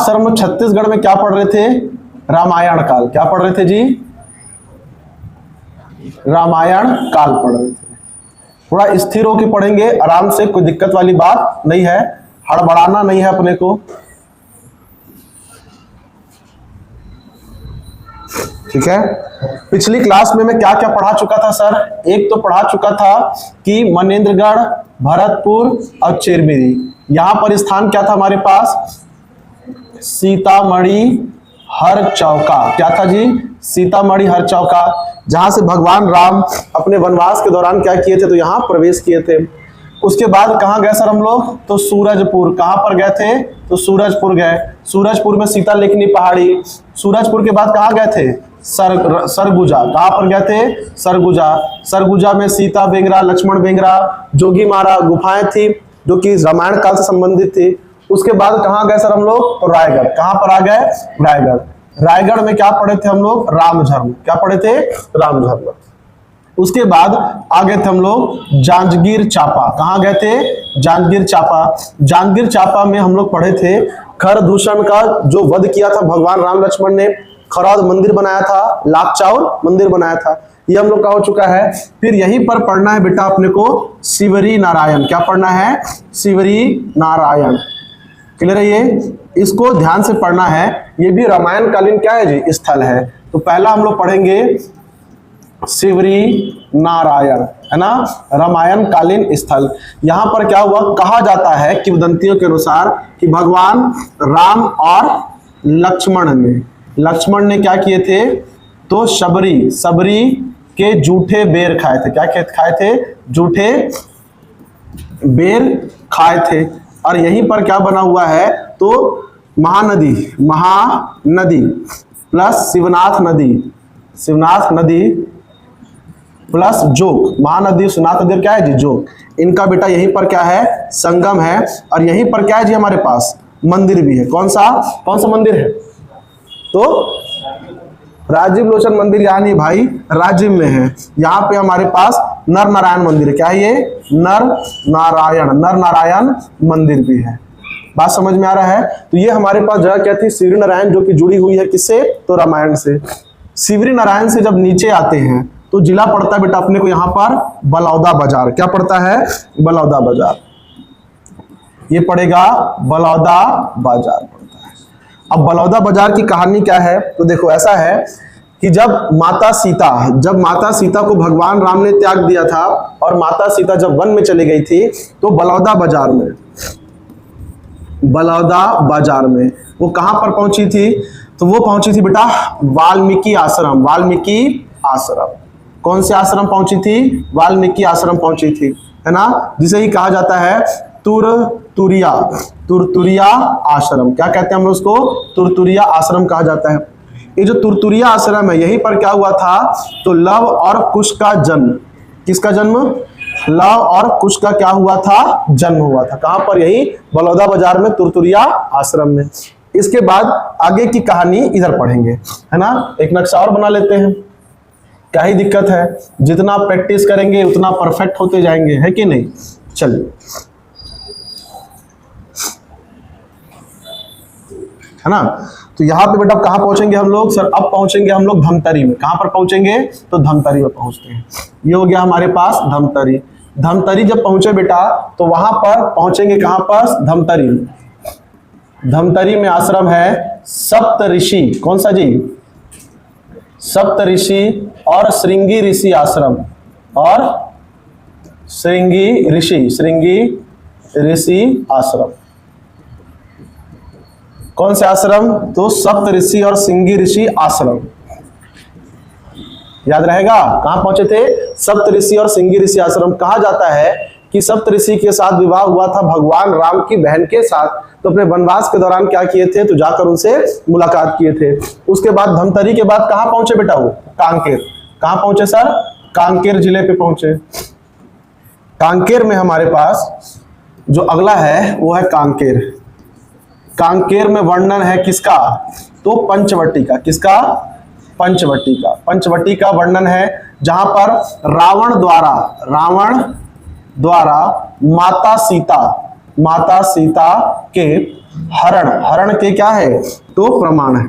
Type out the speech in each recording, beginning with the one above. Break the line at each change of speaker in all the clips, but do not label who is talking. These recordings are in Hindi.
सर हम लोग छत्तीसगढ़ में क्या पढ़ रहे थे? रामायण काल। क्या पढ़ रहे थे जी? रामायण काल पढ़ रहे थे। थोड़ा स्थिर होकर पढ़ेंगे, आराम से, कोई दिक्कत वाली बात नहीं है, हड़बड़ाना नहीं है अपने को, ठीक है। पिछली क्लास में मैं क्या क्या पढ़ा चुका था सर? एक तो पढ़ा चुका था कि मनेन्द्रगढ़, भरतपुर और चेरमिरी, यहां पर स्थान क्या था हमारे पास? सीतामढ़ी हरचौका। क्या था जी? सीतामढ़ी हरचौका, जहां से भगवान राम अपने वनवास के दौरान क्या किए थे? तो यहां प्रवेश किए थे। उसके बाद कहां गए सर हम लोग? तो सूरजपुर। कहां पर गए थे? तो सूरजपुर गए। सूरजपुर में सीता लेखनी पहाड़ी। सूरजपुर के बाद कहां गए थे? सरगुजा। कहां पर गए थे? सरगुजा। सरगुजा में सीता बेंगरा, लक्ष्मण बेंगरा, जोगी मारा गुफाएं थी जो कि रामायण काल से संबंधित थी। उसके बाद कहां गए सर हम लोग? तो रायगढ़। कहां पर आ गए? रायगढ़। रायगढ़ में क्या पढ़े थे हम लोग? रामधर्म। क्या पढ़े थे? रामधर्म। उसके बाद आगे थे हम लोग जांजगीर चांपा। कहां गए थे? जांजगीर चांपा। जांजगीर चांपा में हम लोग पढ़े थे खरदूषण का जो वध किया था भगवान राम लक्ष्मण ने, खरौद मंदिर बनाया था, लाकचाउर मंदिर बनाया था, ये हम लोग का हो चुका है। फिर यहीं पर पढ़ना है बेटा अपने को शिवरी नारायण। क्या पढ़ना है? शिवरी नारायण। क्लियर है ये? इसको ध्यान से पढ़ना है, ये भी रामायण कालीन क्या है जी? स्थल है। तो पहला हम लोग पढ़ेंगे शिवरी नारायण, है ना, रामायण कालीन स्थल। यहां पर क्या हुआ? कहा जाता है किंवदंतियों के अनुसार कि भगवान राम और लक्ष्मण ने क्या किए थे? तो सबरी के जूठे बेर खाए थे। क्या खाए थे? जूठे बेर खाए थे। और यहीं पर क्या बना हुआ है? तो महानदी प्लस शिवनाथ नदी प्लस जोग। महानदी, शिवनाथ नदी क्या है जी? जोग। इनका बेटा यहीं पर क्या है? संगम है। और यहीं पर क्या है जी? हमारे पास मंदिर भी है। कौन सा मंदिर है? तो राजीव लोचन मंदिर, यानी भाई राजीव में है। यहाँ पे हमारे पास नर नारायण मंदिर है। क्या है ये? नर नारायण मंदिर भी है। बात समझ में आ रहा है? तो ये हमारे पास जगह क्या थी? शिवरी नारायण, जो कि जुड़ी हुई है किससे? तो रामायण से। शिवरी नारायण से जब नीचे आते हैं तो जिला पड़ता है बेटा अपने को यहाँ पर बलौदा बाजार। क्या पड़ता है? बलौदा बाजार। ये पड़ेगा बलौदा बाजार पड़ता है। अब बलौदा बाजार की कहानी क्या है? तो देखो ऐसा है कि जब माता सीता को भगवान राम ने त्याग दिया था और माता सीता जब वन में चली गई थी, तो बलौदा बाजार में वो कहां पर पहुंची थी? तो वो पहुंची थी बेटा वाल्मीकि आश्रम। कौन से आश्रम पहुंची थी? वाल्मीकि आश्रम पहुंची थी, है ना, जिसे ही कहा जाता है तुरतुरिया आश्रम। क्या कहते हैं हम लोग उसको? तुरतुरिया आश्रम कहा जाता है। ये जो तुरतुरिया आश्रम है, यहीं पर क्या हुआ था? तो लव और कुश का जन्म। किसका जन्म? लव और कुश का क्या हुआ था? जन्म हुआ था। कहां पर? यही बलौदा बाजार में, तुरतुरिया आश्रम में। इसके बाद आगे की कहानी इधर पढ़ेंगे, है ना। एक नक्शा और बना लेते हैं, क्या ही दिक्कत है, जितना प्रैक्टिस करेंगे उतना परफेक्ट होते जाएंगे, है कि नहीं। चलिए, है ना। तो यहाँ पे बेटा कहाँ पहुंचेंगे हम लोग? सर अब पहुंचेंगे हम लोग धमतरी में। कहाँ पर पहुंचेंगे? तो धमतरी में पहुंचते हैं। ये हो गया हमारे पास धमतरी जब पहुंचे बेटा तो वहां पर पहुंचेंगे कहां पर? धमतरी में आश्रम है सप्तऋषि। कौन सा जी? सप्तऋषि और श्रृंगी ऋषि आश्रम, और श्रृंगी ऋषि आश्रम। कौन से आश्रम? तो सप्तऋषि और श्रृंगी ऋषि आश्रम। याद रहेगा कहां पहुंचे थे? सप्तऋषि और श्रृंगी ऋषि आश्रम। कहा जाता है कि सप्तऋषि के साथ विवाह हुआ था भगवान राम की बहन के साथ, तो अपने वनवास के दौरान क्या किए थे? तो जाकर उनसे मुलाकात किए थे। उसके बाद धमतरी के बाद कहां पहुंचे बेटा? वो कांकेर। कहां पहुंचे सर? कांकेर जिले पे पहुंचे। कांकेर में हमारे पास जो अगला है वो है कांकेर। कांकेर में वर्णन है किसका? तो पंचवटी का। किसका? पंचवटी का वर्णन है, जहां पर रावण द्वारा माता सीता माता सीता के हरण, हरण के क्या है तो प्रमाण है,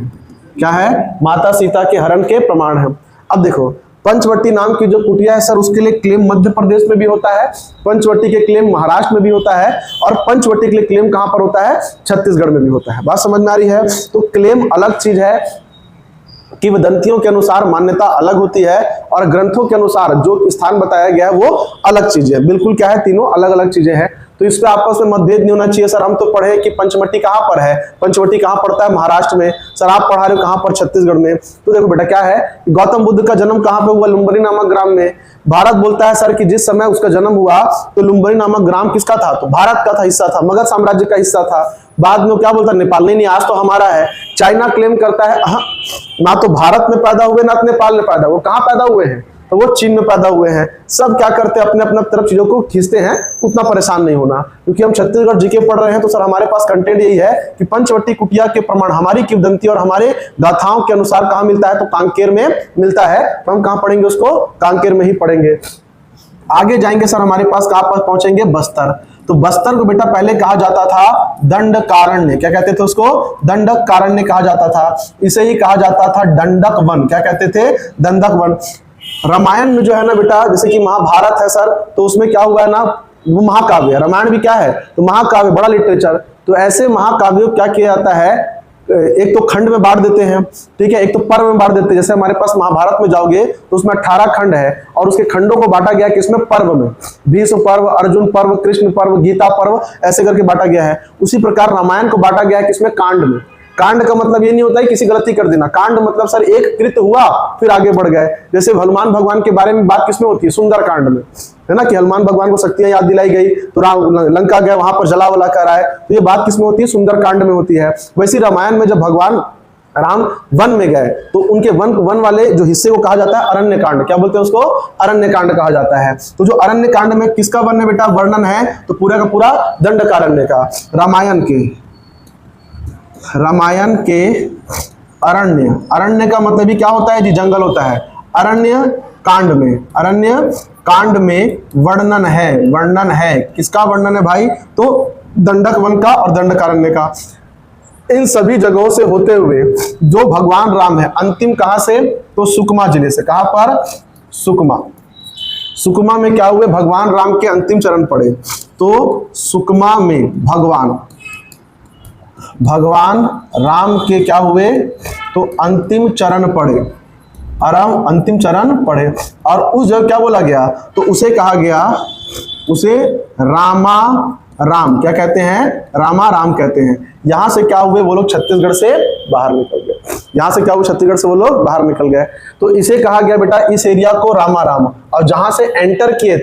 क्या है माता सीता के हरण के प्रमाण है। अब देखो पंचवटी नाम की जो कुटिया है सर, उसके लिए क्लेम मध्य प्रदेश में भी होता है, पंचवटी के क्लेम महाराष्ट्र में भी होता है, और पंचवटी के लिए क्लेम कहां पर होता है छत्तीसगढ़ में भी होता है। बात समझ में आ रही है। तो क्लेम अलग चीज है, किंवदंतियों के अनुसार मान्यता अलग होती है, और ग्रंथों के अनुसार जो स्थान बताया गया है वो अलग चीजें है, बिल्कुल क्या है तीनों अलग अलग चीजें हैं। तो इस पे आपस में मतभेद नहीं होना चाहिए। सर हम तो पढ़े कि पंचवटी कहां पर है, पंचवटी कहां पड़ता है महाराष्ट्र में, सर आप पढ़ा रहे हो कहां पर छत्तीसगढ़ में। तो देखो बेटा क्या है, गौतम बुद्ध का जन्म कहां पे हुआ, लुम्बनी नामक ग्राम में। भारत बोलता है सर कि जिस समय उसका जन्म हुआ तो लुम्बनी नामक ग्राम किसका था, तो भारत का था, हिस्सा था, मगध साम्राज्य का हिस्सा था। बाद में क्या बोलता है, नेपाल नहीं, आज तो हमारा है। चाइना क्लेम करता है ना तो भारत में पैदा हुए ना नेपाल में पैदा हुए, कहां पैदा हुए हैं तो वो चीन में पैदा हुए हैं। सब क्या करते हैं अपने अपने तरफ चीजों को खींचते हैं, उतना परेशान नहीं होना, क्योंकि हम छत्तीसगढ़ जीके पढ़ रहे हैं। तो सर हमारे पास कंटेंट यही है कि पंचवटी कुटिया के प्रमाण हमारी किंवदंती और हमारे गाथाओं के अनुसार कहां मिलता है, तो कांकेर में मिलता है। तो हम कहां पढ़ेंगे उसको, कांकेर में ही पढ़ेंगे। आगे जाएंगे सर हमारे पास कहां पर पहुंचेंगे, बस्तर। तो बस्तर को बेटा पहले कहा जाता था दंडकारण्य, क्या कहते थे उसको, दंडकारण्य कहा जाता था। इसे ही कहा जाता था दंडक वन, क्या कहते थे, दंडक वन। रामायण में जो है ना बेटा, जैसे कि महाभारत है सर, तो उसमें क्या हुआ है ना, वो महाकाव्य, रामायण भी क्या है तो महाकाव्य, बड़ा लिटरेचर। तो ऐसे महाकाव्यों क्या किया जाता है, एक तो खंड में बांट देते हैं, ठीक है, एक तो पर्व में बांट देते हैं। जैसे हमारे पास महाभारत में जाओगे तो उसमें 18 खंड है, और उसके खंडों को बांटा गया किसमें, पर्व में, भीष्म पर्व, अर्जुन पर्व, कृष्ण पर्व, गीता पर्व, ऐसे करके बांटा गया है। उसी प्रकार रामायण को बांटा गया है किसमें, कांड में। कांड का मतलब ये नहीं होता है किसी गलती कर देना, कांड मतलब सर एक कृत्य हुआ फिर आगे बढ़ गए। जैसे हनुमान भगवान के बारे में बात किसमें होती है, सुंदर कांड में, है ना, कि हनुमान भगवान को शक्तियां याद दिलाई गई तो राम लंका गए, वहां पर जला वला कर आए। तो ये बात किसमें होती है, सुंदर कांड में होती है। वैसे रामायण में जब भगवान राम वन में गए तो उनके वन वाले जो हिस्से को कहा जाता है अरण्य कांड, क्या बोलते हैं उसको, अरण्य कांड कहा जाता है। तो जो अरण्य कांड में किसका वन है बेटा, वर्णन है, तो पूरा का पूरा दंडकारण्य का। रामायण के अरण्य, अरण्य का मतलब ही क्या होता है जी, जंगल होता है। अरण्य कांड में वर्णन है, किसका वर्णन है भाई, तो दंडक वन का और दंडकारण्य का। इन सभी जगहों से होते हुए जो भगवान राम है अंतिम कहां से, तो सुकमा जिले से। कहां पर, सुकमा में क्या हुए, भगवान राम के अंतिम चरण पड़े। तो सुकमा में भगवान राम के क्या हुए, तो अंतिम चरण पड़े, अंतिम चरण पड़े। और उस जगह क्या बोला गया, तो उसे कहा गया, उसे रामा राम, क्या कहते हैं, रामा राम कहते हैं। यहां से क्या हुए, वो लोग छत्तीसगढ़ से बाहर निकल गए। यहां से क्या हुआ, छत्तीसगढ़ से वो लोग बाहर निकल गए। तो इसे कहा गया बेटा, इस एरिया को रामा राम। और जहां से एंटर किए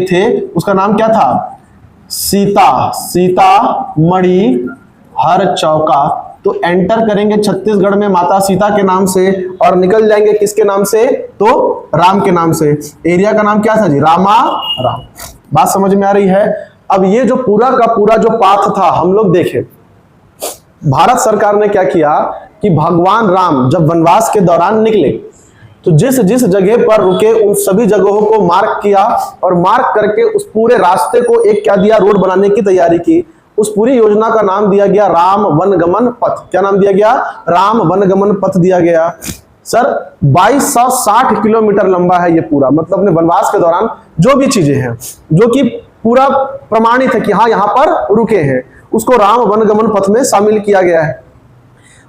थे उसका नाम क्या था, सीतामढ़ी हर चौका। तो एंटर करेंगे छत्तीसगढ़ में माता सीता के नाम से, और निकल जाएंगे किसके नाम से, तो राम के नाम से। एरिया का नाम क्या था जी, रामा राम। बात समझ में आ रही है। अब ये जो पूरा का पूरा जो पाथ था, हम लोग देखें भारत सरकार ने क्या किया कि भगवान राम जब वनवास के दौरान निकले तो जिस जिस जगह पर रुके उन सभी जगहों को मार्क किया, और मार्क करके उस पूरे रास्ते को एक क्या दिया, रोड बनाने की तैयारी की। उस पूरी योजना का नाम दिया गया राम वनगमन पथ। क्या नाम दिया गया, राम वनगमन पथ दिया गया। सर 2260 किलोमीटर लंबा है ये पूरा, मतलब अपने वनवास के दौरान जो भी चीजें हैं जो कि पूरा प्रमाणित है कि हाँ यहाँ पर रुके हैं, उसको राम वनगमन पथ में शामिल किया गया है।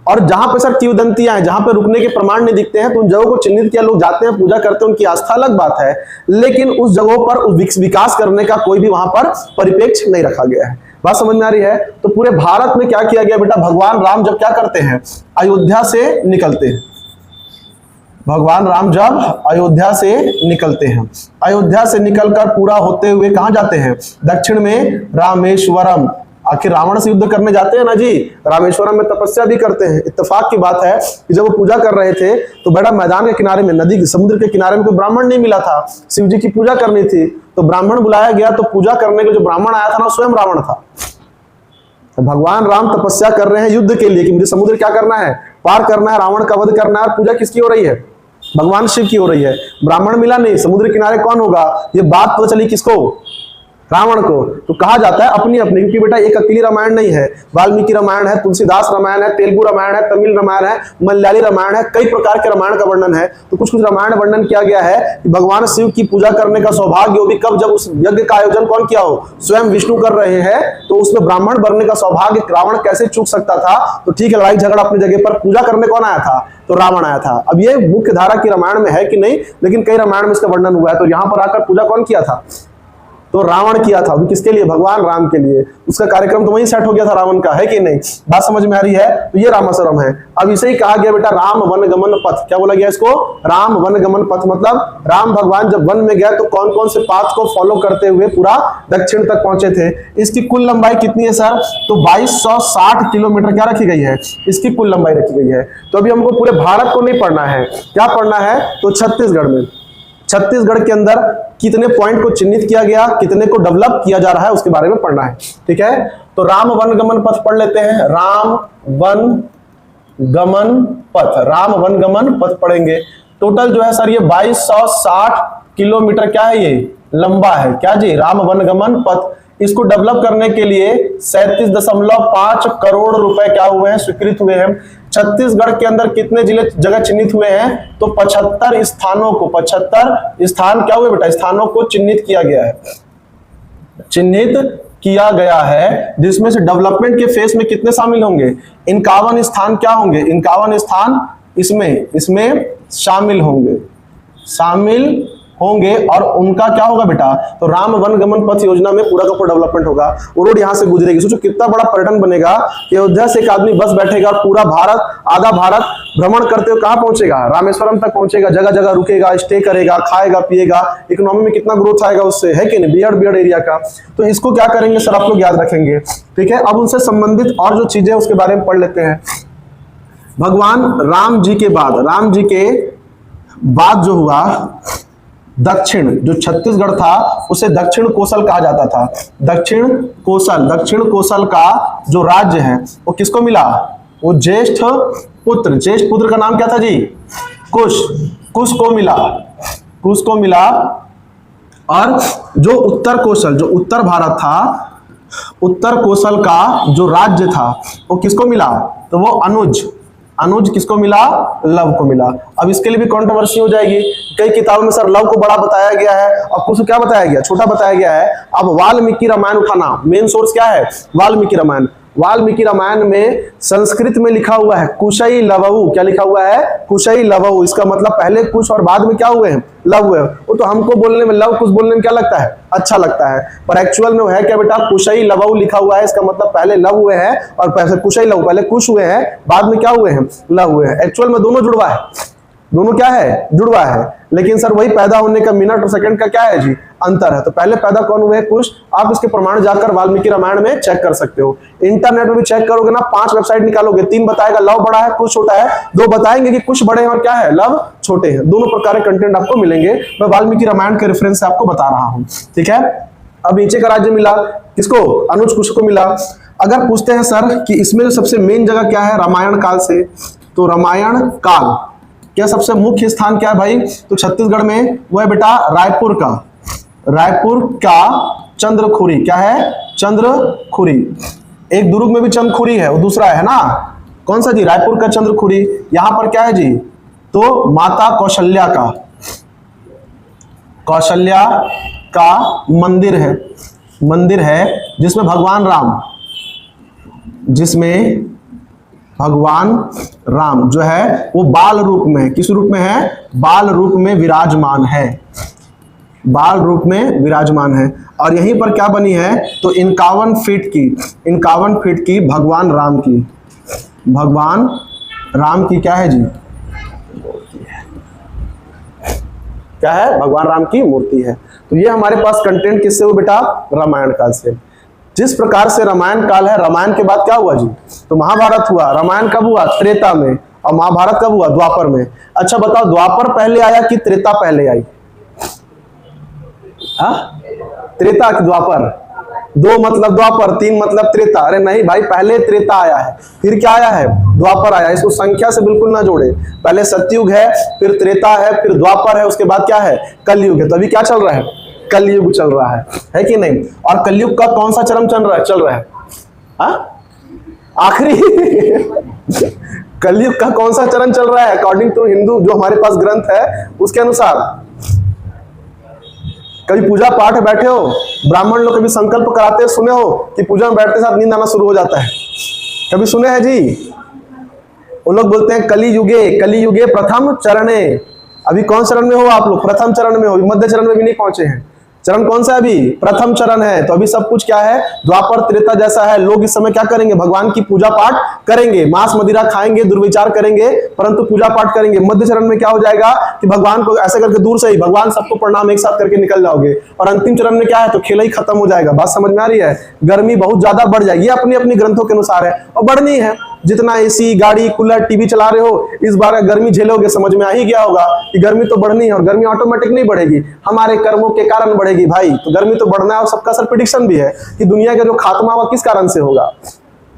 और जहां पे सर किंवदंतियां हैं, जहां पे रुकने के प्रमाण नहीं दिखते हैं, तो उन जगहों को चिन्हित किया, लोग जाते हैं, पूजा करते हैं, उनकी आस्था अलग बात है, लेकिन उस जगहों पर उस विकास करने का कोई भी वहां पर परिप्रेक्ष्य नहीं रखा गया है। बात समझ में आ रही है। तो पूरे भारत में क्या किया गया बेटा, भगवान राम जब क्या करते हैं, अयोध्या से निकलते हैं, भगवान राम जब अयोध्या से निकलते हैं, अयोध्या से निकलकर पूरा होते हुए कहां जाते हैं, दक्षिण में रामेश्वरम। आखिर रावण से युद्ध करने जाते हैं ना जी, रामेश्वरम में तपस्या भी करते हैं। इत्तेफाक की बात है कि जब वो पूजा कर रहे थे तो बेटा मैदान के किनारे में, नदी समुद्र के किनारे में कोई ब्राह्मण नहीं मिला था, शिव जी की पूजा करनी थी, तो ब्राह्मण बुलाया गया। तो पूजा करने के जो ब्राह्मण आया था ना, स्वयं रावण था। तो भगवान राम तपस्या कर रहे हैं युद्ध के लिए कि मुझे समुद्र क्या करना है, पार करना है, रावण का वध करना है। और पूजा किसकी हो रही है, भगवान शिव की हो रही है। ब्राह्मण मिला नहीं, समुद्र किनारे कौन होगा, ये बात पता चली किसको, रावण को। तो कहा जाता है अपनी अपनी, क्योंकि बेटा एक अकेली रामायण नहीं है, वाल्मीकि रामायण है, तुलसीदास रामायण है, तेलुगु रामायण है, तमिल रामायण है, मलयाली रामायण है, कई प्रकार के रामायण का वर्णन है। तो कुछ कुछ रामायण वर्णन किया गया है कि भगवान शिव की पूजा करने का सौभाग्य वो भी कब, जब उस यज्ञ का आयोजन कौन किया हो, स्वयं विष्णु कर रहे हैं, तो उसमें ब्राह्मण बनने का सौभाग्य रावण कैसे चूक सकता था। तो ठीक है, लड़ाई झगड़ा अपनी जगह पर, पूजा करने कौन आया था, तो रावण आया था। अब ये मुख्य धारा की रामायण में है कि नहीं, लेकिन कई रामायण में इसका वर्णन हुआ है। तो यहां पर आकर पूजा कौन किया था, तो रावण किया था। किसके लिए, भगवान राम के लिए। उसका कार्यक्रम तो वहीं सेट हो गया था रावण का, है कि नहीं, बात समझ में आ रही है। तो ये रामाश्रम है। अब इसे ही कहा गया बेटा राम वन गमन पथ। क्या बोला गया इसको, राम वन गमन पथ, मतलब राम भगवान जब वन में गए तो कौन कौन से पाथ को फॉलो करते हुए पूरा दक्षिण तक पहुंचे थे। इसकी कुल लंबाई कितनी है सर, तो 2260 किलोमीटर क्या रखी गई है, इसकी कुल लंबाई रखी गई है। तो अभी हमको पूरे भारत को नहीं पढ़ना है, क्या पढ़ना है, तो छत्तीसगढ़ में, छत्तीसगढ़ के अंदर कितने पॉइंट को चिन्हित किया गया, कितने को डेवलप किया जा रहा है, उसके बारे में पढ़ना है। ठीक है, तो राम वन गमन पथ पढ़ लेते हैं। राम वन गमन पथ, राम वन गमन पथ पढ़ेंगे। टोटल जो है सर ये 2260 किलोमीटर क्या है, ये लंबा है। क्या जी, राम वन गमन पथ। इसको डेवलप करने के लिए 37.5 करोड़ रुपए क्या हुए हैं, स्वीकृत हुए हैं। छत्तीसगढ़ के अंदर कितने जिले जगह चिन्हित हुए हैं, तो 75 स्थानों को, 75 स्थान क्या हुए बेटा, स्थानों को चिन्हित किया गया है, चिन्हित किया गया है, जिसमें से डेवलपमेंट के फेस में कितने शामिल होंगे, 51 स्थान क्या होंगे, 51 स्थान इसमें शामिल होंगे और उनका क्या होगा बेटा, तो राम वन गमन पथ योजना में पूरा का पूरा डेवलपमेंट होगा। वो रोड यहां से गुजरेगी। सोचो कितना बड़ा पर्यटन बनेगा कि अयोध्या से एक आदमी बस बैठेगा, पूरा भारत, आधा भारत भ्रमण करते हुए कहां पहुंचेगा, रामेश्वरम तक पहुंचेगा, जगह जगह रुकेगा, स्टे करेगा, खाएगा पिएगा, इकोनॉमी में कितना ग्रोथ आएगा उससे, है कि नहीं, बियर्ड एरिया का। तो इसको क्या करेंगे सर, आप लोग याद रखेंगे। ठीक है, अब उनसे संबंधित और जो चीजें उसके बारे में पढ़ लेते हैं। भगवान राम जी के बाद जो हुआ, दक्षिण जो छत्तीसगढ़ था उसे दक्षिण कोसल कहा जाता था। दक्षिण कोसल का जो राज्य है वो किसको मिला, वो ज्येष्ठ पुत्र का नाम क्या था जी, कुश को मिला। और जो उत्तर भारत था, उत्तर कोसल का जो राज्य था वो किसको मिला, तो वो अनुज किसको मिला, लव को मिला। अब इसके लिए भी कंट्रोवर्सी हो जाएगी। कई किताबों में सर लव को बड़ा बताया गया है और कुछ क्या बताया गया, छोटा बताया गया है। अब वाल्मीकि रामायण उठाना, मेन सोर्स क्या है, वाल्मीकि रामायण में संस्कृत में लिखा हुआ है कुशई लवऊ। क्या लिखा हुआ है, कुशई लवऊ। इसका मतलब पहले कुश और बाद में क्या हुए हैं, लव हुए। वो तो हमको बोलने में लव कुश बोलने में क्या लगता है, अच्छा लगता है, पर एक्चुअल में वो है क्या बेटा, कुशई लवऊ लिखा हुआ है। इसका मतलब पहले लव हुए हैं और कुशई लव, पहले कुश हुए हैं, बाद में क्या हुए हैं, लव हुए हैं। एक्चुअल में दोनों जुड़वा है, दोनों क्या है, जुड़वा है। लेकिन सर वही पैदा होने का मिनट और सेकंड का क्या है जी, अंतर है। तो पहले पैदा कौन हुए, कुश। आप इसके प्रमाण जाकर वाल्मीकि रामायण में चेक कर सकते हो। इंटरनेट में भी चेक करोगे ना, 5 वेबसाइट निकालोगे, 3 बताएगा लव बड़ा है कुश छोटा है, 2 बताएंगे कि कुश बड़े हैं और क्या है, लव छोटे हैं। दोनों प्रकार के कंटेंट आपको मिलेंगे। मैं वाल्मीकि रामायण के रेफरेंस से आपको बता रहा हूं। ठीक है, अब नीचे का राज्य मिला किसको, अनुज कुश को मिला। अगर पूछते हैं सर कि इसमें जो सबसे मेन जगह क्या है रामायण काल से, तो रामायण काल क्या सबसे मुख्य स्थान क्या है भाई, तो छत्तीसगढ़ में वो है बेटा रायपुर का चंद्रखुरी। क्या है, चंद्रखुरी। एक दुर्ग में भी चंद्रखुरी है, वो दूसरा है ना, कौन सा जी, रायपुर का चंद्रखुरी। यहां पर क्या है जी, तो माता कौशल्या का मंदिर है जिसमें भगवान राम जो है वो बाल रूप में, किस रूप में है, बाल रूप में विराजमान है। और यहीं पर क्या बनी है, तो 51 फीट की भगवान राम की क्या है जी, क्या है, भगवान राम की मूर्ति है। तो ये हमारे पास कंटेंट किससे हुआ बेटा, रामायण काल से। जिस प्रकार से रामायण काल है, रामायण के बाद क्या हुआ जी, तो महाभारत हुआ। रामायण कब हुआ, त्रेता में, और महाभारत कब हुआ, द्वापर में। अच्छा बताओ, द्वापर पहले आया कि त्रेता पहले आई, त्रेता कि द्वापर, 2 मतलब द्वापर, 3 मतलब त्रेता। अरे नहीं भाई, पहले त्रेता आया है, फिर क्या आया है, द्वापर आया। इसको संख्या से बिल्कुल ना जोड़े, पहले सतयुग है, फिर त्रेता है, फिर द्वापर है, उसके बाद क्या है, कलयुग है। तो अभी क्या चल रहा है, कलयुग चल रहा है कि नहीं? और कलयुग का कौन सा चरम चल रहा है? आखिरी कलयुग का कौन सा चरण चल रहा है अकॉर्डिंग टू हिंदू जो हमारे पास ग्रंथ है उसके अनुसार? कभी पूजा पाठ में बैठे हो, ब्राह्मण लोग कभी संकल्प कराते सुने हो कि पूजा में बैठते साथ नींद आना शुरू हो जाता है? कभी सुने हैं जी? वो लोग बोलते हैं कलियुगे प्रथम चरणे। अभी कौन चरण में हो आप लोग? प्रथम चरण में हो, मध्य चरण में भी नहीं पहुंचे हैं। चरण कौन सा है अभी? प्रथम चरण है। तो अभी सब कुछ क्या है? द्वापर त्रेता जैसा है। लोग इस समय क्या करेंगे? भगवान की पूजा पाठ करेंगे, मांस मदिरा खाएंगे, दुर्विचार करेंगे, परंतु पूजा पाठ करेंगे। मध्य चरण में क्या हो जाएगा कि भगवान को ऐसे करके दूर से ही भगवान सबको प्रणाम एक साथ करके निकल जाओगे। और अंतिम चरण में क्या है? तो खेल ही खत्म हो जाएगा। बात समझ में आ रही है? गर्मी बहुत ज्यादा बढ़ जाएगी, ये अपनी अपनी ग्रंथों के अनुसार है और बढ़नी है। जितना एसी, गाड़ी, कूलर, टीवी चला रहे हो, इस बार गर्मी झेलोगे, समझ में आ ही गया होगा कि गर्मी तो बढ़नी है। और गर्मी ऑटोमेटिक नहीं बढ़ेगी, हमारे कर्मों के कारण बढ़ेगी भाई। तो गर्मी तो बढ़ना है और सबका सर प्रेडिक्शन भी है कि दुनिया का जो खात्मा हुआ किस कारण से होगा?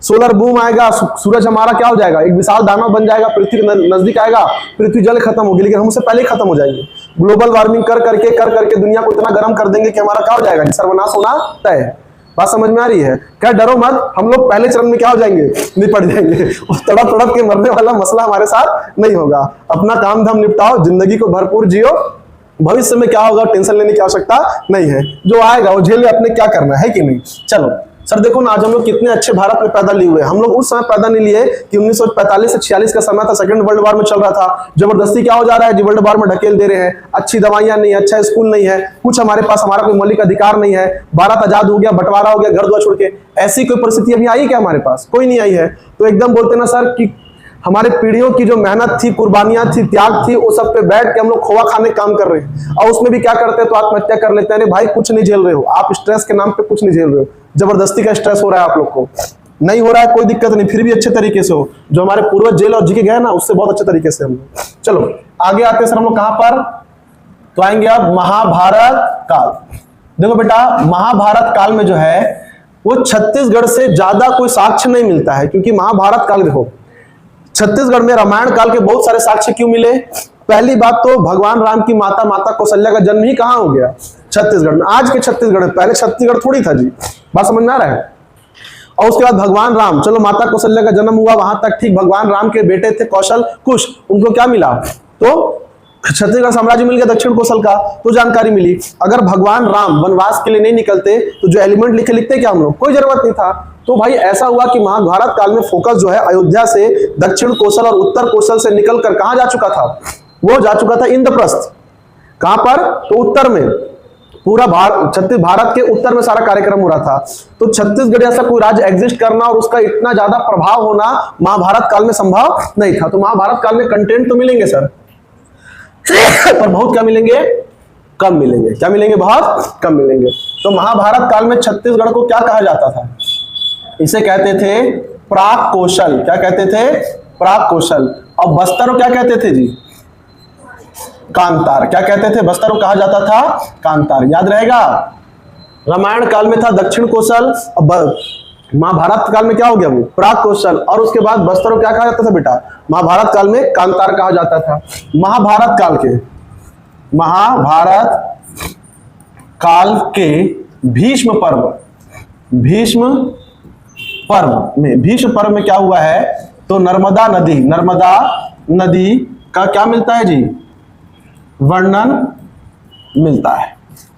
सोलर बूम आएगा, सूरज हमारा क्या हो जाएगा? एक विशाल दानव बन जाएगा, पृथ्वी नजदीक आएगा, पृथ्वी जल खत्म होगी, लेकिन हमसे पहले ही खत्म हो जाएंगे। ग्लोबल वार्मिंग कर करके दुनिया को इतना गर्म कर देंगे कि हमारा क्या हो जाएगा? सर्वनाश होना तय है। बात समझ में आ रही है? क्या डरो मत, हम लोग पहले चरण में क्या हो जाएंगे? निपट जाएंगे। तड़प तड़प के मरने वाला मसला हमारे साथ नहीं होगा। अपना काम धाम निपटाओ, जिंदगी को भरपूर जियो, भविष्य में क्या होगा टेंशन लेने की आवश्यकता नहीं है। जो आएगा वो झेले, अपने क्या करना है कि नहीं। चलो सर देखो ना, आज हम लोग कितने अच्छे भारत में पैदा लिए हुए हैं। हम लोग उस समय पैदा नहीं लिए कि 1945 से 46 का समय था, सेकंड वर्ल्ड वॉर में चल रहा था। जबरदस्ती क्या हो जा रहा है जी? वर्ल्ड वॉर में ढकेल दे रहे हैं। अच्छी दवाइयां नहीं, अच्छा स्कूल नहीं है, कुछ हमारे पास हमारा कोई मौलिक अधिकार नहीं है। भारत आजाद हो गया, बंटवारा हो गया, घर द्वार छोड़ के। ऐसी कोई परिस्थिति अभी आई क्या हमारे पास? कोई नहीं आई है। तो एकदम बोलते ना सर कि हमारे पीढ़ियों की जो मेहनत थी, कुर्बानियां थी, त्याग थी, वो सब पे बैठ के हम लोग खोवा खाने काम कर रहे हैं। और उसमें भी क्या करते हैं? तो आत्महत्या कर लेते हैं। अरे भाई कुछ नहीं झेल रहे हो आप, स्ट्रेस के नाम पे कुछ नहीं झेल रहे हो। जबरदस्ती का स्ट्रेस हो रहा है आप लोग को। नहीं हो रहा है कोई दिक्कत नहीं, फिर भी अच्छे तरीके से हो। जो हमारे पूर्वज जेल और जी के गए ना, उससे बहुत अच्छे तरीके से हम लोग। चलो आगे आते हैं सर हम लोग कहां पर? तो आएंगे अब महाभारत काल। देखो बेटा, महाभारत काल में जो है वो छत्तीसगढ़ से ज्यादा कोई साक्ष्य नहीं मिलता है। क्योंकि महाभारत काल देखो, छत्तीसगढ़ में रामायण काल के बहुत सारे साक्ष्य क्यों मिले? पहली बात तो भगवान राम की माता कौशल्या का जन्म ही कहां हो गया? छत्तीसगढ़ में। आज के छत्तीसगढ़ में, पहले छत्तीसगढ़ थोड़ी था जी। बात समझ में आ रहा है? और उसके बाद भगवान राम, चलो माता कौशल्या का जन्म हुआ वहां तक ठीक। भगवान राम के बेटे थे कौशल कुश, उनको क्या मिला? तो छत्तीसगढ़ साम्राज्य मिल गया दक्षिण कौशल का, तो जानकारी मिली। अगर भगवान राम वनवास के लिए नहीं निकलते तो जो एलिमेंट लिखते क्या हम लोग? कोई जरूरत नहीं था। तो भाई ऐसा हुआ कि महाभारत काल में फोकस जो है अयोध्या से दक्षिण कौशल और उत्तर कौशल से निकलकर कहां जा चुका था? वो जा चुका था इंद्रप्रस्थ। कहां पर? तो उत्तर में। पूरा भारत के उत्तर में सारा कार्यक्रम हो रहा था। तो छत्तीसगढ़ जैसा कोई राज्य एग्जिस्ट करना और उसका इतना ज्यादा प्रभाव होना महाभारत काल में संभव नहीं था। तो महाभारत काल में कंटेंट तो मिलेंगे सर, पर बहुत क्या मिलेंगे? कम मिलेंगे। क्या मिलेंगे? बहुत कम मिलेंगे। तो महाभारत काल में छत्तीसगढ़ को क्या कहा जाता था? इसे कहते थे प्राक कौशल। क्या कहते थे? प्राक कौशल। और बस्तर को क्या कहते थे जी? कांतार। क्या कहते थे? बस्तर को कहा जाता था कांतार। याद रहेगा? रामायण काल में था दक्षिण कौशल, महाभारत काल में क्या हो गया? वो प्राक कौशल। और उसके बाद बस्तर को क्या कहा जाता था बेटा? महाभारत काल में कांतार कहा जाता था। महाभारत काल के भीष्म पर्व में क्या हुआ है? तो नर्मदा नदी का क्या मिलता है जी? वर्णन मिलता है।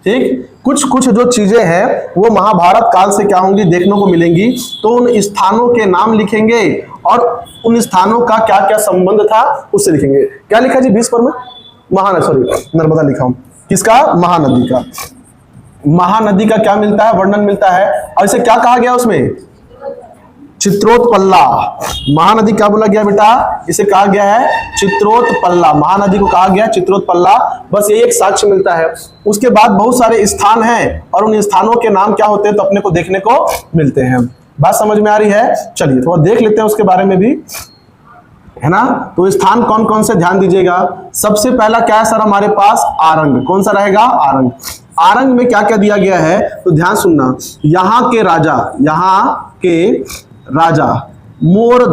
ठीक, कुछ जो चीजें हैं वो महाभारत काल से क्या होंगी? देखने को मिलेंगी। तो उन स्थानों के नाम लिखेंगे और उन स्थानों का क्या क्या संबंध था उससे लिखेंगे। क्या लिखा जी? भीष्म पर्व में नर्मदा लिखा हूं। किसका? महानदी का। महानदी का क्या मिलता है? वर्णन मिलता है। और इसे क्या कहा गया उसमें? चित्रोत्पल्ला। महानदी क्या बोला गया बेटा? इसे कहा गया है चित्रोत्पल्ला। महानदी को कहा गया चित्रोत्पल्ला। बस ये एक साक्ष्य मिलता है। उसके बाद बहुत सारे स्थान हैं और उन स्थानों के नाम क्या होते हैं तो अपने को देखने को मिलते हैं। बात समझ में आ रही है? चलिए थोड़ा देख लेते हैं उसके बारे में भी, है ना। तो स्थान कौन कौन से ध्यान दीजिएगा। सबसे पहला क्या है सर हमारे पास? आरंग। कौन सा रहेगा? आरंग। आरंग में क्या क्या दिया गया है तो ध्यान सुनना। यहाँ के राजा मोर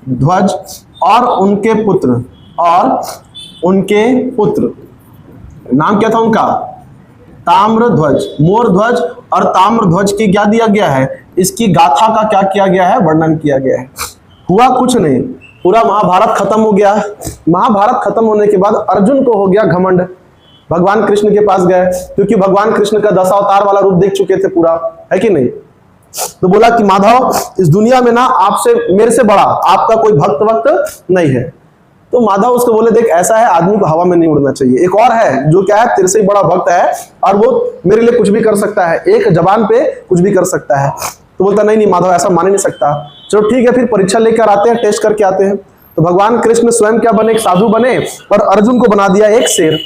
ध्वज और उनके पुत्र नाम क्या था उनका? ताम्रध्वज। मोर ध्वज और ताम्रध्वज की क्या दिया गया है? इसकी गाथा का क्या किया गया है? वर्णन किया गया है। हुआ कुछ नहीं, पूरा महाभारत खत्म हो गया। महाभारत खत्म होने के बाद अर्जुन को हो गया घमंड, भगवान कृष्ण के पास गए, क्योंकि भगवान कृष्ण का दशावतार वाला रूप देख चुके थे पूरा, है कि नहीं? तो बोला कि माधव, इस दुनिया में ना आपसे, मेरे से बड़ा आपका कोई भक्त वक्त नहीं है। तो माधव उसको बोले, देख ऐसा है, आदमी को हवा में नहीं उड़ना चाहिए। एक और है जो क्या है, तेरे से बड़ा भक्त है और वो मेरे लिए कुछ भी कर सकता है, एक जबान पे कुछ भी कर सकता है। तो बोलता नहीं नहीं माधव, ऐसा मान ही नहीं सकता। चलो ठीक है, फिर परीक्षा लेकर आते हैं, टेस्ट करके आते हैं। तो भगवान कृष्ण स्वयं क्या बने? एक साधु बने और अर्जुन को बना दिया एक शेर,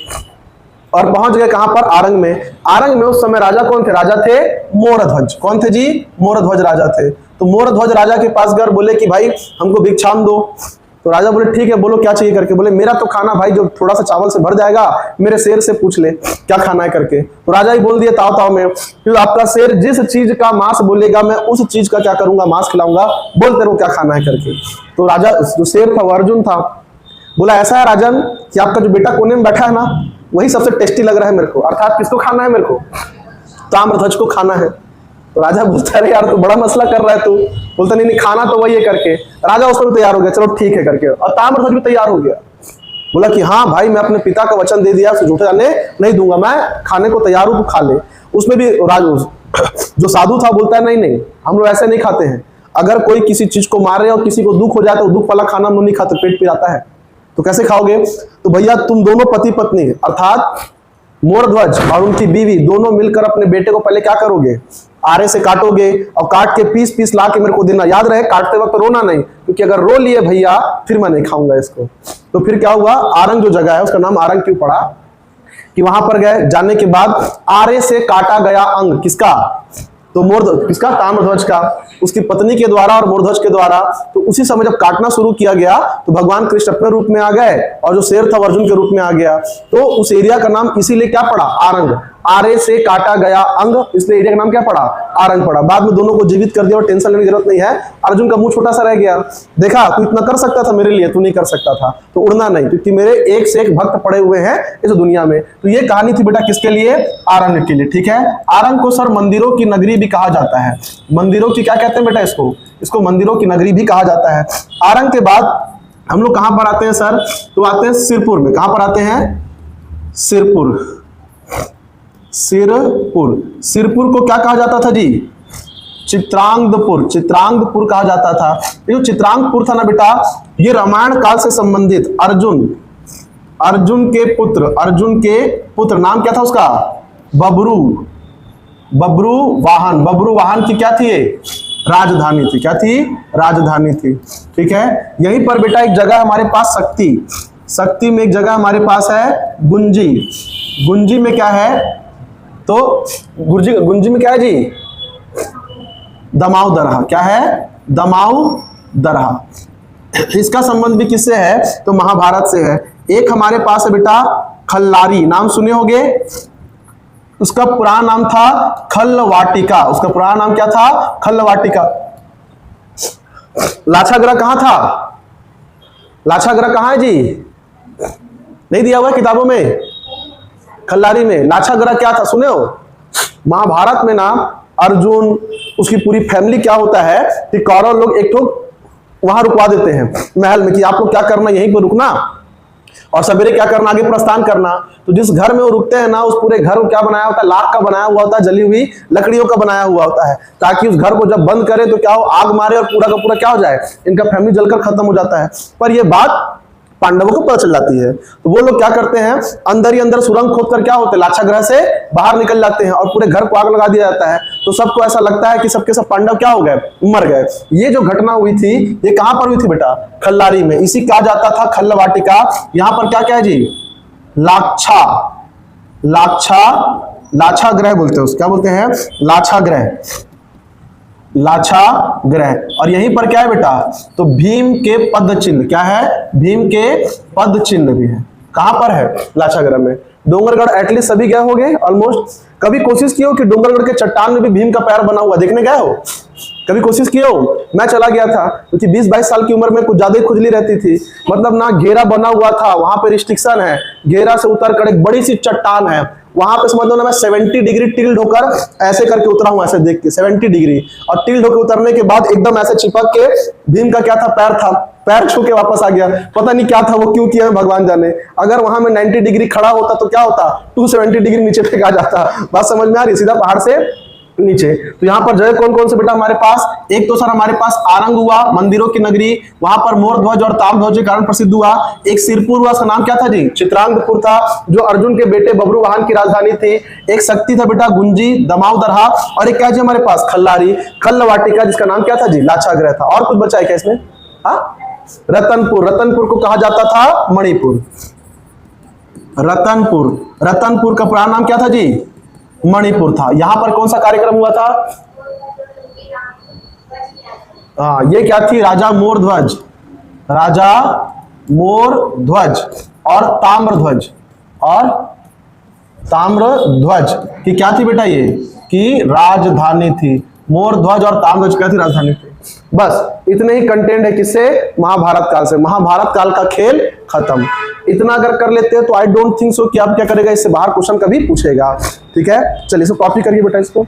और पहुंच गए कहां पर? आरंग में। आरंग में उस समय राजा कौन थे? राजा थे मोरध्वज। कौन थे जी? मोरध्वज राजा थे। तो मोरध्वज राजा के पास गए, बोले कि भाई हमको भिक्षाम दो। तो राजा बोले ठीक है, बोलो क्या चाहिए करके। बोले मेरा तो खाना भाई जो थोड़ा सा चावल से भर जाएगा, मेरे शेर से पूछ ले क्या खाना है करके। तो राजा ही बोल दिया ताव ताव में, फिर आपका शेर जिस चीज का मांस बोलेगा मैं उस चीज का क्या करूंगा? मांस खिलाऊंगा, बोल तेरे को क्या खाना है करके। तो राजा जो शेर था वो अर्जुन था। बोला ऐसा है राजन कि आपका जो बेटा कोने में बैठा है ना, वही सबसे टेस्टी लग रहा है मेरे को। अर्थात किसको खाना है? मेरे को ताम्रध्वज को खाना है। तो राजा बोलता है यार तो बड़ा मसला कर रहा है तू। बोलता नहीं नहीं खाना तो वही है करके। राजा उसको भी तैयार हो गया, चलो ठीक है करके, और ताम्रध्वज भी तैयार हो गया। बोला कि हाँ भाई मैं अपने पिता का वचन दे दिया, झूठे जाने नहीं दूंगा, मैं खाने को तैयार हूं, तू खा ले। उसमें भी जो साधु था बोलता है नहीं नहीं हम लोग ऐसे नहीं खाते हैं, अगर कोई किसी चीज को मारे और किसी को दुख हो जाए तो दुख वाला खाना हम लोग नहीं खाते, पेट पिराता है। तो कैसे खाओगे? तो भैया तुम दोनों पति पत्नी अर्थात मोरध्वज और उनकी बीवी दोनों मिलकर अपने बेटे को पहले क्या करोगे? आरे से काटोगे और काट के पीस पीस ला के मेरे को देना। याद रहे काटते वक्त रोना नहीं, क्योंकि अगर रो लिए भैया फिर मैं नहीं खाऊंगा इसको। तो फिर क्या हुआ? आरंग जो जगह है उसका नाम आरंग क्यों पड़ा? कि वहां पर गए, जाने के बाद आरे से काटा गया अंग किसका? तो मोरध्वज किसका? ताम्रध्वज का, उसकी पत्नी के द्वारा और मोरध्वज के द्वारा। तो उसी समय जब काटना शुरू किया गया तो भगवान कृष्ण अपने रूप में आ गए और जो शेर था अर्जुन के रूप में आ गया। तो उस एरिया का नाम इसीलिए क्या पड़ा? आरंग। आरे से काटा गया अंग, इसलिए एरिया का नाम क्या पड़ा? आरंग पड़ा। बाद में दोनों को जीवित कर दिया और टेंशन लेने की जरूरत नहीं है। अर्जुन का मुंह छोटा सा रह गया। देखा तू इतना कर सकता था मेरे लिए, तू नहीं कर सकता था। तो उड़ना नहीं, क्योंकि मेरे एक से एक भक्त पड़े हुए हैं इस दुनिया में। तो ये कहानी थी बेटा किसके लिए? आरंग के लिए। ठीक है, आरंग को सर मंदिरों की नगरी भी कहा जाता है। मंदिरों की क्या कहते हैं बेटा? इसको मंदिरों की नगरी भी कहा जाता है। आरंग के बाद हम लोग कहां पर आते हैं सर? तो आते हैं सिरपुर में। कहां पर आते हैं? सिरपुर। सिरपुर को क्या कहा जाता था जी? चित्रांगपुर। चित्रांगपुर कहा जाता था। ये जो चित्रांगपुर था ना बेटा, ये रामायण काल से संबंधित अर्जुन के पुत्र नाम क्या था उसका? बब्रुवाहन। बब्रुवाहन की क्या थी? राजधानी थी। क्या थी? राजधानी थी। ठीक है, यहीं पर बेटा एक जगह हमारे पास शक्ति में एक जगह हमारे पास है गुंजी। गुंजी में क्या है? तो गुंजी में क्या है जी? दमाऊ दरहा। क्या है? दमाऊ दरहा। इसका संबंध भी किससे है? तो महाभारत से है। एक हमारे पास है बेटा खल्लारी, नाम सुने होंगे। उसका पुराना नाम था खल्लवाटिका। उसका पुराना नाम क्या था? खल्लवाटिका। लाछागृह कहां था? लाछागृह कहां है जी? नहीं दिया हुआ किताबों में? खल्लारी में। लाछागृह क्या था सुने हो? महाभारत में ना अर्जुन उसकी पूरी फैमिली क्या होता है कि कौरव लोग एक तो वहां रुकवा देते हैं महल में कि आप लोग क्या करना, यहीं पर रुकना और सवेरे क्या करना, आगे प्रस्थान करना। तो जिस घर में वो रुकते हैं ना, उस पूरे घर को क्या बनाया होता है? लाख का बनाया हुआ होता है, जली हुई लकड़ियों का बनाया हुआ होता है, ताकि उस घर को जब बंद करें तो क्या हो? आग मारे और पूरा का पूरा क्या हो जाए? इनका फैमिली जलकर खत्म हो जाता है। पर यह बात पांडवों को पता चल जाती है, तो वो लोग क्या करते हैं? अंदर ही अंदर सुरंग खोदकर क्या होते हैं? लाछागृह से बाहर निकल जाते हैं और पूरे घर को आग लगा दिया जाता है। तो सबको ऐसा लगता है कि सबके सब पांडव क्या हो गए? मर गए। ये जो घटना हुई थी ये कहां पर हुई थी बेटा? खल्लारी में। इसी कहा जाता था खल्लवाटिका। यहां पर क्या क्या है जी? लाछागृह बोलते हैं, क्या बोलते हैं? लाछागृह। और यहीं पर क्या है बेटा? तो भीम के पद चिन्ह। क्या है? भीम के पद चिन्ह भी है। कहां पर है? लाक्षागृह में। डोंगरगढ़ एटलीस्ट सभी गए होंगे ऑलमोस्ट। कभी कोशिश किए हो कि डोंगरगढ़ के चट्टान में भी भीम का पैर बना हुआ देखने गए हो? कभी कोशिश किए हो? मैं चला गया था क्योंकि 20-22 साल की उम्र में कुछ ज्यादा ही खुजली रहती थी। मतलब ना घेरा बना हुआ था, वहां पे रिस्ट्रिक्शन है, घेरा से उतर कर एक बड़ी सी चट्टान है, वहां पे समझ लो ना मैं 70 डिग्री टिल्ड होकर ऐसे करके उतरा हूं, ऐसे देख के 70 डिग्री, और टिल्ड होकर उतरने के बाद एकदम ऐसे चिपक के भीम का क्या था? पैर था, पैर छू के वापस आ गया। पता नहीं क्या था वो, क्यों किया भगवान जाने। अगर वहां में 90 डिग्री खड़ा होता तो क्या होता? 270 डिग्री नीचे फेंका जाता। बात समझ में आ रही? सीधा पहाड़ से नीचे। तो यहाँ पर जगह कौन कौन से बेटा हमारे पास? एक तो सर हमारे पास आरंग हुआ, मंदिरों की नगरी, वहां पर मोर ध्वज और ताम ध्वज के कारण प्रसिद्ध हुआ। एक सिरपुर हुआ, उसका नाम क्या था जी? चित्रांगपुर था, जो अर्जुन के बेटे बब्रुवाहन की राजधानी थी। एक शक्ति था बेटा गुंजी, दमाव दरहा, और एक क्या जी हमारे पास? खल्लारी, खल्ल वाटिका, जिसका नाम क्या था जी? लाक्षागृह था। और कुछ बचा है क्या इसमें? रतनपुर, रतनपुर को कहा जाता था मणिपुर। रतनपुर, रतनपुर का पुराना नाम क्या था जी? मणिपुर था। यहां पर कौन सा कार्यक्रम हुआ था? ये क्या थी? राजा मोर ध्वज, राजा मोर ध्वज और ताम्र ध्वज, और ताम्र ध्वज की क्या थी बेटा? ये की राजधानी थी। मोर ध्वज और ताम्र ध्वज क्या थी? राजधानी थी। बस इतने ही कंटेंट है किससे? महाभारत काल से। महाभारत काल का खेल खत्म। इतना अगर कर लेते हैं तो आई डोंट थिंक सो कि आप क्या करेगा, इससे बाहर क्वेश्चन कभी पूछेगा। ठीक है, चलिए इसको कॉपी करिए बेटा इसको।